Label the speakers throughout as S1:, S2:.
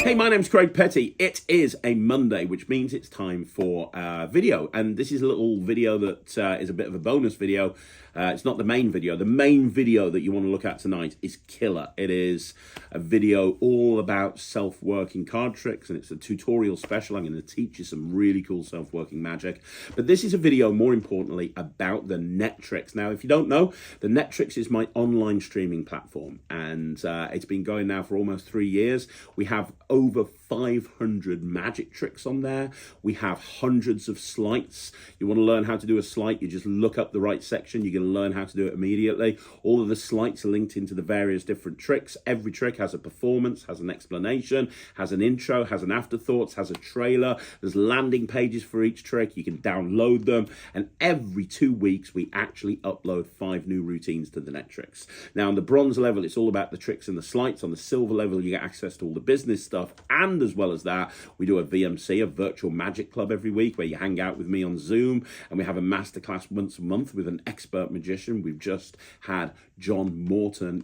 S1: Hey, my name's Craig Petty. It is a Monday, which means it's time for a video. And this is a little video that is a bit of a bonus video. It's not the main video. The main video that you want to look at tonight is killer. It is a video all about self-working card tricks, and it's a tutorial special. I'm going to teach you some really cool self-working magic. But this is a video, more importantly, about the Netrix. Now, if you don't know, the Netrix is my online streaming platform, and it's been going now for almost 3 years. We have over 500 magic tricks on there. We have hundreds of sleights. You want to learn how to do a sleight, you just look up the right section. You're going to learn how to do it immediately. All of the sleights are linked into the various different tricks. Every trick has a performance, has an explanation, has an intro, has an afterthoughts, has a trailer. There's landing pages for each trick. You can download them. And every 2 weeks, we actually upload 5 new routines to the Netrix. Now, on the bronze level, it's all about the tricks and the sleights. On the silver level, you get access to all the business stuff. And as well as that, we do a VMC, a virtual magic club, every week where you hang out with me on Zoom, and we have a masterclass once a month with an expert magician. We've just had John Morton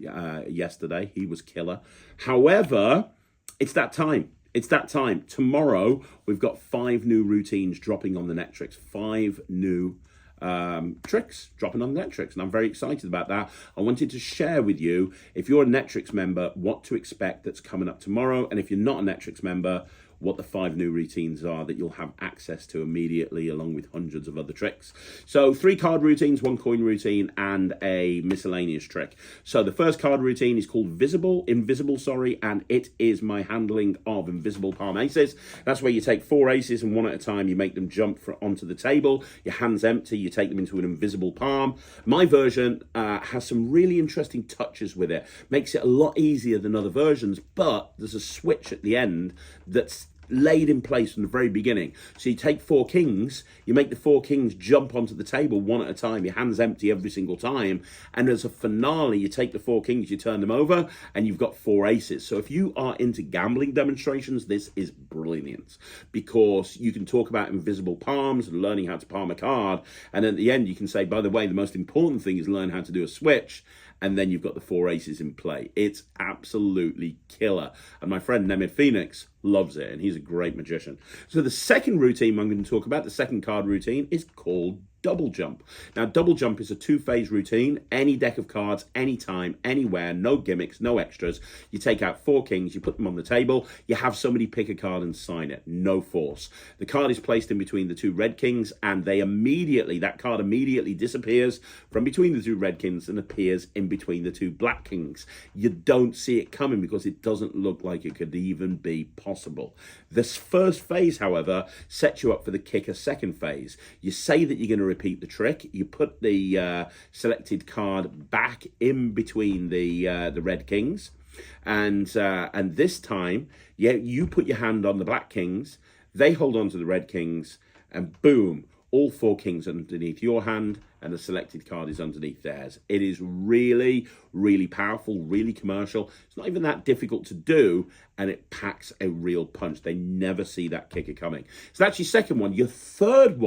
S1: yesterday. He was killer. However, it's that time. It's that time. Tomorrow, we've got 5 new routines dropping on the Netrix. 5 new tricks dropping on Netrix, and I'm very excited about that. I wanted to share with you, if you're a Netrix member, what to expect that's coming up tomorrow, and if you're not a Netrix member, what the 5 new routines are that you'll have access to immediately, along with hundreds of other tricks. So 3 card routines, 1 coin routine, and a miscellaneous trick. So the first card routine is called Invisible, and it is my handling of invisible palm aces. That's where you take 4 aces, and one at a time you make them jump onto the table. Your hand's empty, you take them into an invisible palm. My version has some really interesting touches with it. Makes it a lot easier than other versions, but there's a switch at the end that's laid in place from the very beginning. So you take 4 kings, you make the 4 kings jump onto the table one at a time. Your hand's empty every single time. And as a finale, you take the 4 kings, you turn them over, and you've got 4 aces. So if you are into gambling demonstrations, this is brilliant, because you can talk about invisible palms and learning how to palm a card. And at the end, you can say, by the way, the most important thing is learn how to do a switch. And then you've got the 4 aces in play. It's absolutely killer. And my friend Nemir Phoenix loves it, and he's a great magician. So the second routine I'm going to talk about, the second card routine, is called Double Jump. Now, Double Jump is a 2-phase routine. Any deck of cards, anytime, anywhere, no gimmicks, no extras. You take out 4 kings, you put them on the table, you have somebody pick a card and sign it. No force. The card is placed in between the 2 red kings, and that card immediately disappears from between the 2 red kings and appears in between the 2 black kings. You don't see it coming because it doesn't look like it could even be possible. This first phase, however, sets you up for the kicker second phase. You say that you're going to repeat the trick. You put the selected card back in between the red kings, and this time, you put your hand on the black kings. They hold on to the red kings, and boom, all 4 kings underneath your hand, and the selected card is underneath theirs. It is really, really powerful, really commercial. It's not even that difficult to do, and it packs a real punch. They never see that kicker coming. So that's your second one. Your third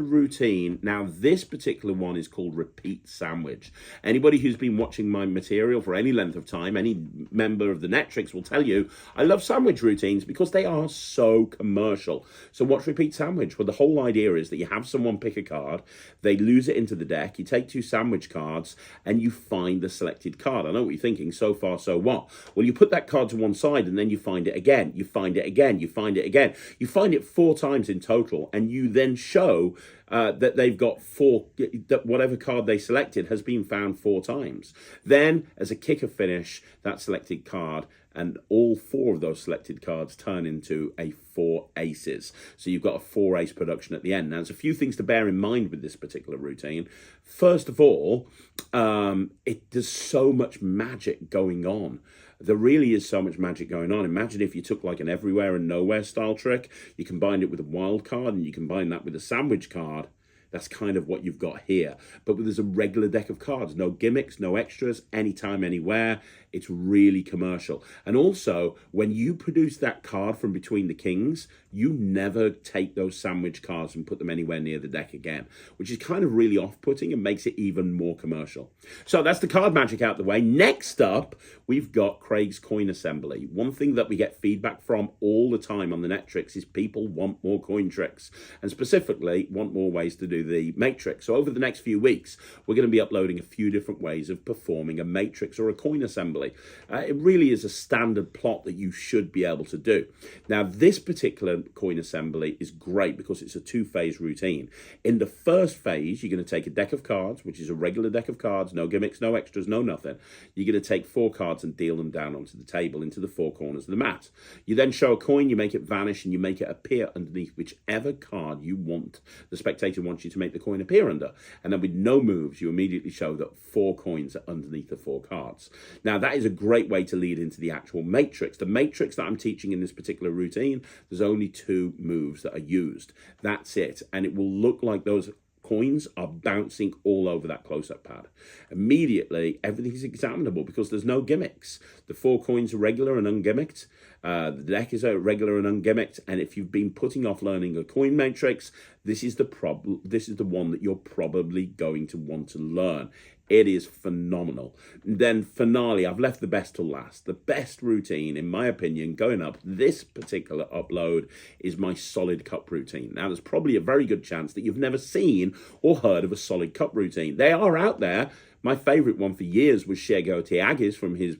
S1: routine. Now, this particular one is called Repeat Sandwich. Anybody who's been watching my material for any length of time, any member of the Netrix will tell you, I love sandwich routines because they are so commercial. So what's Repeat Sandwich? Well, the whole idea is that you have someone pick a card, they lose it into the deck, you take 2 sandwich cards, and you find the selected card. I know what you're thinking, so far, so what? Well, you put that card to one side, and then you find it again, you find it again, you find it again. You find it 4 times in total, and you then show that they've got 4, that whatever card they selected has been found 4 times. Then, as a kicker finish, that selected card and all 4 of those selected cards turn into a 4 aces. So you've got a 4 ace production at the end. Now, there's a few things to bear in mind with this particular routine. First of all, there's so much magic going on. There really is so much magic going on. Imagine if you took like an everywhere and nowhere style trick, you combined it with a wild card, and you combine that with a sandwich card. That's kind of what you've got here. But there's a regular deck of cards, no gimmicks, no extras, anytime, anywhere. It's really commercial. And also, when you produce that card from between the kings, you never take those sandwich cards and put them anywhere near the deck again, which is kind of really off-putting and makes it even more commercial. So that's the card magic out the way. Next up, we've got Craig's coin assembly. One thing that we get feedback from all the time on the Netrix is people want more coin tricks, and specifically want more ways to do the matrix. So over the next few weeks, we're going to be uploading a few different ways of performing a matrix or a coin assembly. It really is a standard plot that you should be able to do. Now, this particular coin assembly is great because it's a two-phase routine. In the first phase, you're going to take a deck of cards, which is a regular deck of cards, no gimmicks, no extras, no nothing. You're going to take 4 cards and deal them down onto the table into the 4 corners of the mat. You then show a coin, you make it vanish, and you make it appear underneath whichever card you want, the spectator wants you to make the coin appear under. And then with no moves, you immediately show that 4 coins are underneath the 4 cards. Now, that is a great way to lead into the actual matrix. The matrix that I'm teaching in this particular routine, there's only 2 moves that are used. That's it. And it will look like those coins are bouncing all over that close-up pad. Immediately, everything's examinable because there's no gimmicks. The 4 coins are regular and ungimmicked. The deck is regular and ungimmicked. And if you've been putting off learning a coin matrix, this is the problem. This is the one that you're probably going to want to learn. It is phenomenal. And then finale, I've left the best till last. The best routine, in my opinion, going up this particular upload is my solid cup routine. Now, there's probably a very good chance that you've never seen or heard of a solid cup routine. They are out there. My favorite one for years was Shigeru Tiagi's from his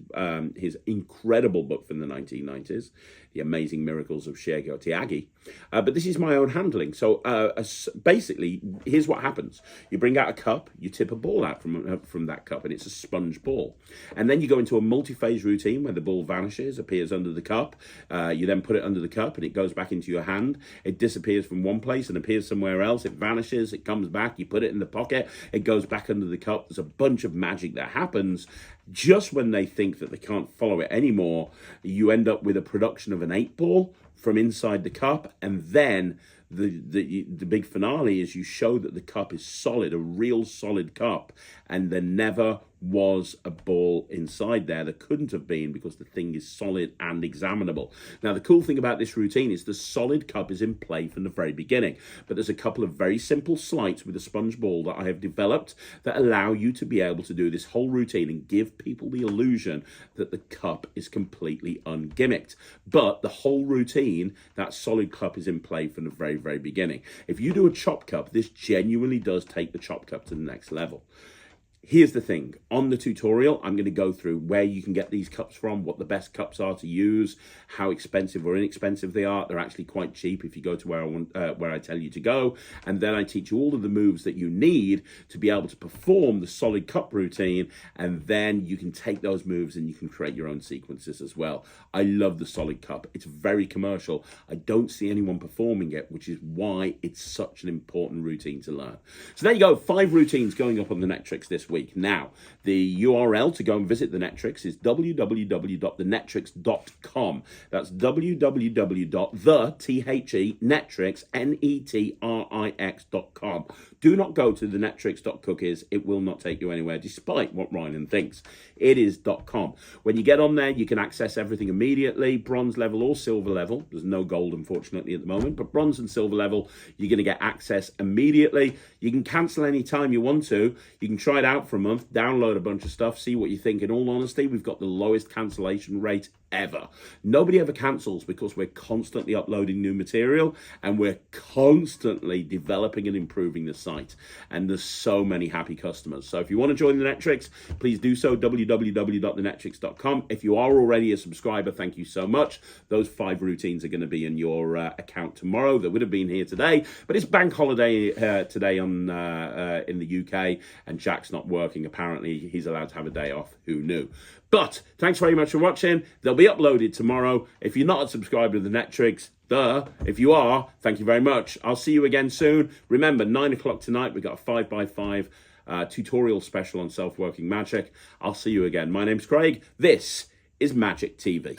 S1: incredible book from the 1990s, The Amazing Miracles of Shigeru Tiagi. But this is my own handling. So basically, here's what happens. You bring out a cup, you tip a ball out from that cup, and it's a sponge ball. And then you go into a multi-phase routine where the ball vanishes, appears under the cup. You then put it under the cup, and it goes back into your hand. It disappears from one place and appears somewhere else. It vanishes, it comes back, you put it in the pocket, it goes back under the cup. There's a bunch of magic that happens. Just when they think that they can't follow it anymore, you end up with a production of an 8-ball from inside the cup, and then the big finale is you show that the cup is solid, a real solid cup, and there never was a ball inside there. There couldn't have been because the thing is solid and examinable. Now, the cool thing about this routine is the solid cup is in play from the very beginning, but there's a couple of very simple sleights with a sponge ball that I have developed that allow you to be able to do this whole routine and give people the illusion that the cup is completely ungimmicked. But the whole routine, that solid cup is in play from the very, very beginning. If you do a chop cup, this genuinely does take the chop cup to the next level. Here's the thing. On the tutorial, I'm going to go through where you can get these cups from, what the best cups are to use, how expensive or inexpensive they are. They're actually quite cheap if you go to where I tell you to go. And then I teach you all of the moves that you need to be able to perform the solid cup routine. And then you can take those moves and you can create your own sequences as well. I love the solid cup. It's very commercial. I don't see anyone performing it, which is why it's such an important routine to learn. So there you go. 5 routines going up on the Netrix this week. Now, the URL to go and visit the Netrix is www.thenetrix.com. That's www.thenetrix.com. Do not go to the netrix.cookies. It will not take you anywhere, despite what Ryan thinks. It is .com. When you get on there, you can access everything immediately, bronze level or silver level. There's no gold, unfortunately, at the moment, but bronze and silver level, you're going to get access immediately. You can cancel any time you want to. You can try it out for a month, download a bunch of stuff, see what you think. In all honesty, we've got the lowest cancellation rate ever. Nobody ever cancels because we're constantly uploading new material and we're constantly developing and improving the site. And there's so many happy customers. So if you want to join the Netrix, please do so, www.thenetrix.com. If you are already a subscriber, thank you so much. Those 5 routines are going to be in your account tomorrow. They would have been here today, but it's bank holiday today in the UK, and Jack's not working. Apparently, he's allowed to have a day off. Who knew? But thanks very much for watching. They'll be uploaded tomorrow. If you're not a subscriber to the Netrix, if you are, thank you very much. I'll see you again soon. Remember, 9 o'clock tonight, we've got a 5x5 tutorial special on self-working magic. I'll see you again. My name's Craig. This is Magic TV.